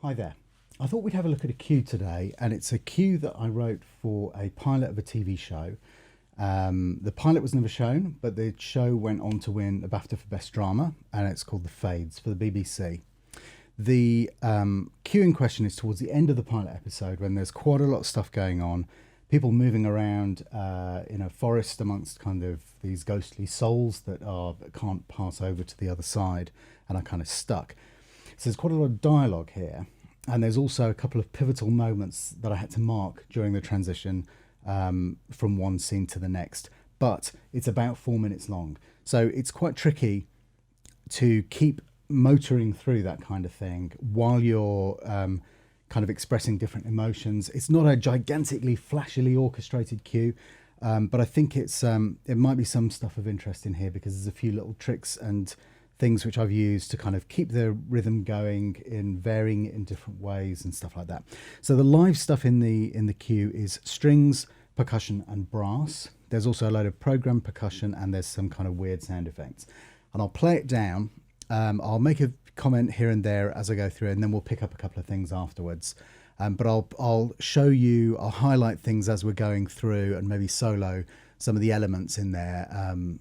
Hi there. I thought we'd have a look at a cue today, and it's a cue that I wrote for a pilot of a TV show. The pilot was never shown, but the show went on to win a BAFTA for Best Drama, and it's called The Fades for the BBC. The cue in question is towards the end of the pilot episode when there's quite a lot of stuff going on, people moving around in a forest amongst kind of these ghostly souls that can't pass over to the other side and are kind of stuck. So there's quite a lot of dialogue here, and there's also a couple of pivotal moments that I had to mark during the transition from one scene to the next. But it's about 4 minutes long, so it's quite tricky to keep motoring through that kind of thing while you're kind of expressing different emotions. It's not a gigantically, flashily orchestrated cue, but I think it might be some stuff of interest in here because there's a few little tricks and things which I've used to kind of keep the rhythm going in varying it in different ways and stuff like that. So the live stuff in the cue is strings, percussion and brass. There's also a load of programmed percussion and there's some kind of weird sound effects. And I'll play it down. I'll make a comment here and there as I go through it, and then we'll pick up a couple of things afterwards. But I'll show you, I'll highlight things as we're going through and maybe solo some of the elements in there,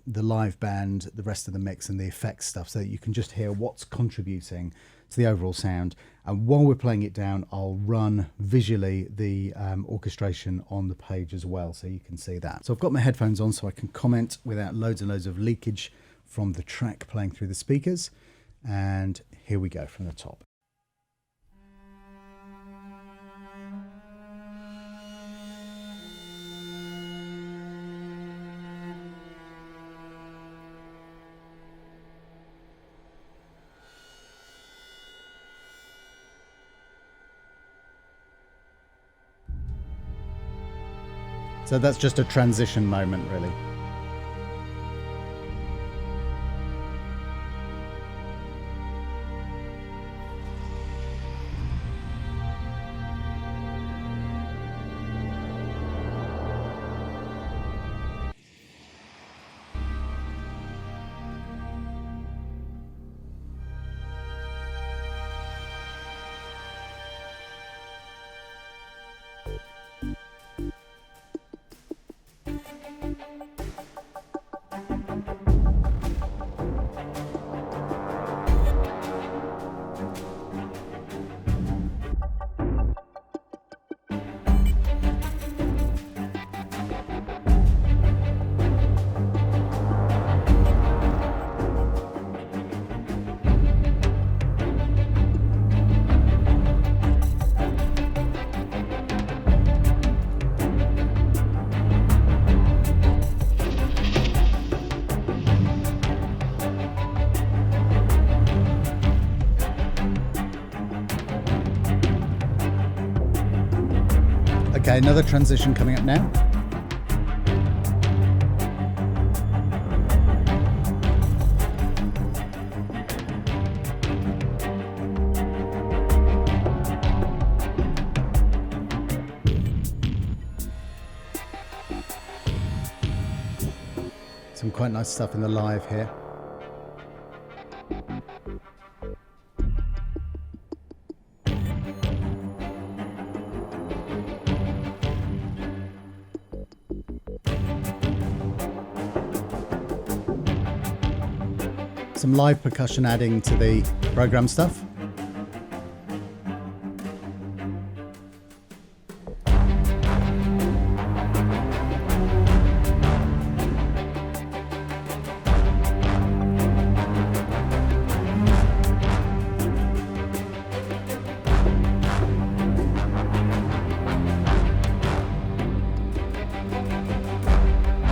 the live band, the rest of the mix and the effects stuff, so that you can just hear what's contributing to the overall sound. And while we're playing it down, I'll run visually the orchestration on the page as well, so you can see that. So I've got my headphones on so I can comment without loads and loads of leakage from the track playing through the speakers. And here we go from the top. So that's just a transition moment, really. Okay, another transition coming up now. Some quite nice stuff in the live here. Some live percussion adding to the program stuff.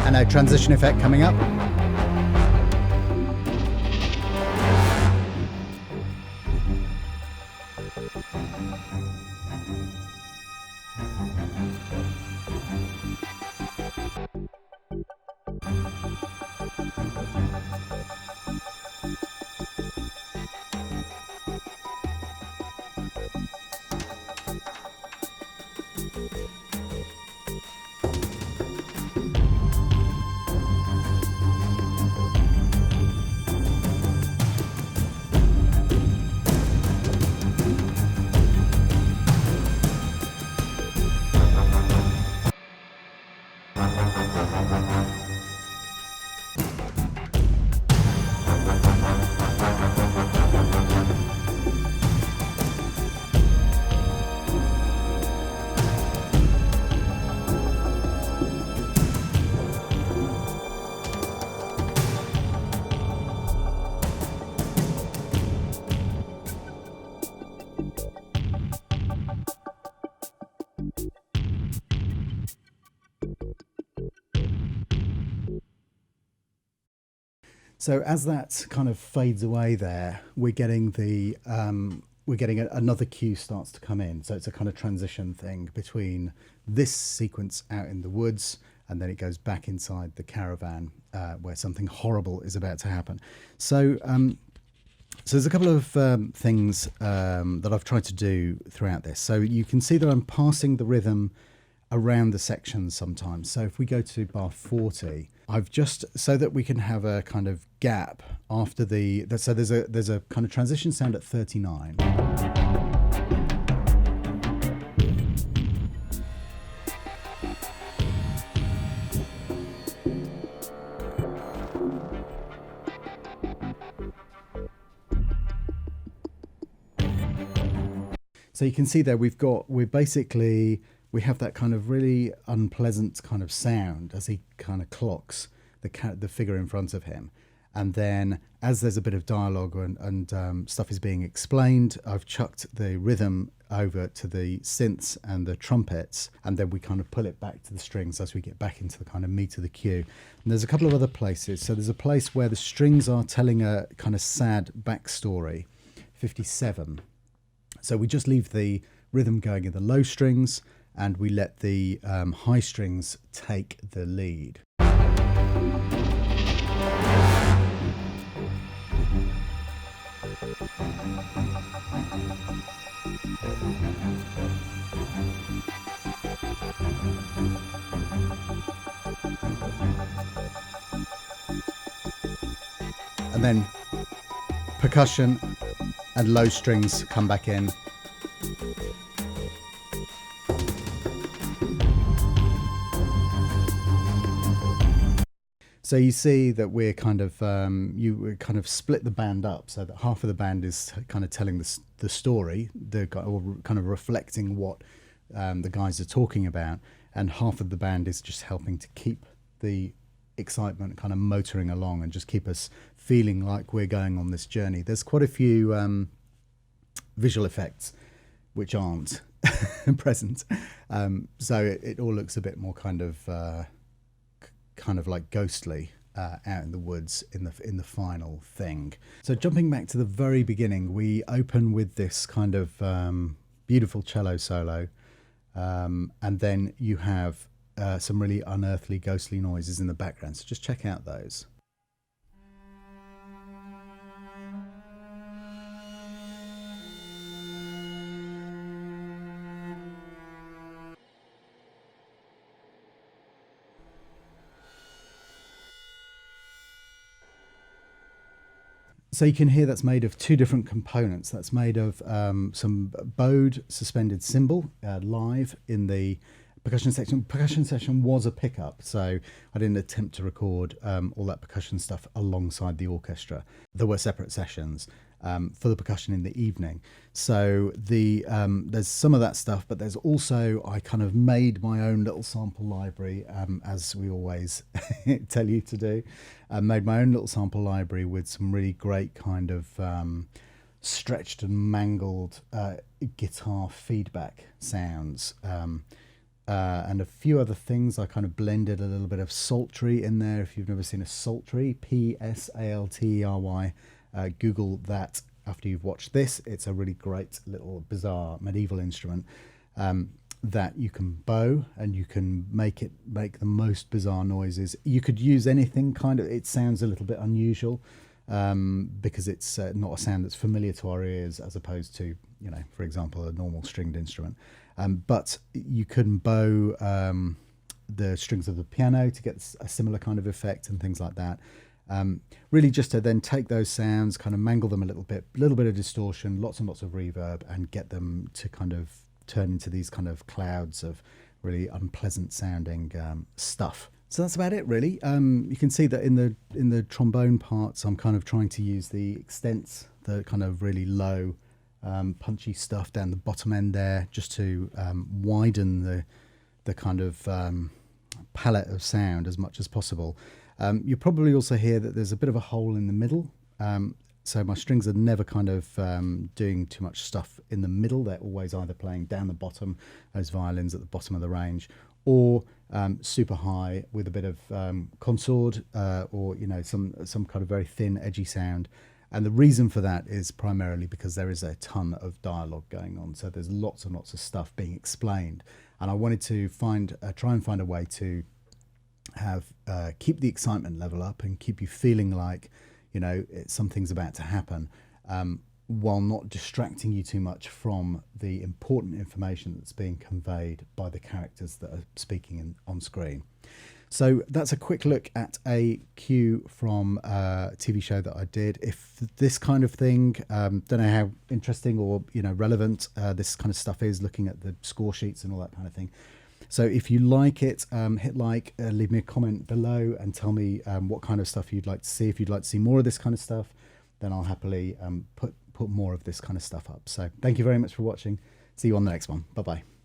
And a transition effect coming up. So as that kind of fades away there, we're getting another cue starts to come in. So it's a kind of transition thing between this sequence out in the woods, and then it goes back inside the caravan where something horrible is about to happen. So there's a couple of things that I've tried to do throughout this. So you can see that I'm passing the rhythm around the sections sometimes. So if we go to bar 40, I've just, so that we can have a kind of gap after so there's a kind of transition sound at 39. So you can see there we have that kind of really unpleasant kind of sound as he kind of clocks the figure in front of him. And then as there's a bit of dialogue and stuff is being explained, I've chucked the rhythm over to the synths and the trumpets, and then we kind of pull it back to the strings as we get back into the kind of meat of the cue. And there's a couple of other places. So there's a place where the strings are telling a kind of sad backstory, 57. So we just leave the rhythm going in the low strings, and we let the high strings take the lead. And then percussion and low strings come back in. So you see that we're kind of you kind of split the band up so that half of the band is kind of telling the story, or kind of reflecting what the guys are talking about, and half of the band is just helping to keep the excitement kind of motoring along and just keep us feeling like we're going on this journey. There's quite a few visual effects which aren't present, so it all looks a bit more kind of like ghostly out in the woods in the final thing. So jumping back to the very beginning, we open with this kind of beautiful cello solo, and then you have some really unearthly ghostly noises in the background. So just check out those. So you can hear that's made of two different components. That's made of some bowed suspended cymbal live in the percussion section. Percussion section was a pickup, so I didn't attempt to record all that percussion stuff alongside the orchestra. There were separate sessions for the percussion in the evening. So there's some of that stuff, but there's also, I kind of made my own little sample library, as we always tell you to do. I made my own little sample library with some really great kind of stretched and mangled guitar feedback sounds. And a few other things. I kind of blended a little bit of psaltery in there. If you've never seen a psaltery, Psaltery, Google that after you've watched this. It's a really great little bizarre medieval instrument that you can bow, and you can make the most bizarre noises. You could use anything kind of. It sounds a little bit unusual because it's not a sound that's familiar to our ears, as opposed to, for example, a normal stringed instrument. But you can bow the strings of the piano to get a similar kind of effect and things like that. Really just to then take those sounds, kind of mangle them a little bit of distortion, lots and lots of reverb, and get them to kind of turn into these kind of clouds of really unpleasant sounding stuff. So that's about it, really. You can see that in the trombone parts, I'm kind of trying to use the extents, the kind of really low punchy stuff down the bottom end there, just to widen the kind of palette of sound as much as possible. You'll probably also hear that there's a bit of a hole in the middle. So my strings are never kind of doing too much stuff in the middle. They're always either playing down the bottom, those violins at the bottom of the range, or super high with a bit of consort, or some kind of very thin, edgy sound. And the reason for that is primarily because there is a ton of dialogue going on. So there's lots and lots of stuff being explained. And I wanted to try and find a way to have keep the excitement level up and keep you feeling like, something's about to happen, while not distracting you too much from the important information that's being conveyed by the characters that are speaking on screen. So that's a quick look at a cue from a TV show that I did. If this kind of thing, don't know how interesting or relevant this kind of stuff is, looking at the score sheets and all that kind of thing. So if you like it, hit like, leave me a comment below and tell me what kind of stuff you'd like to see. If you'd like to see more of this kind of stuff, then I'll happily put more of this kind of stuff up. So thank you very much for watching. See you on the next one. Bye-bye.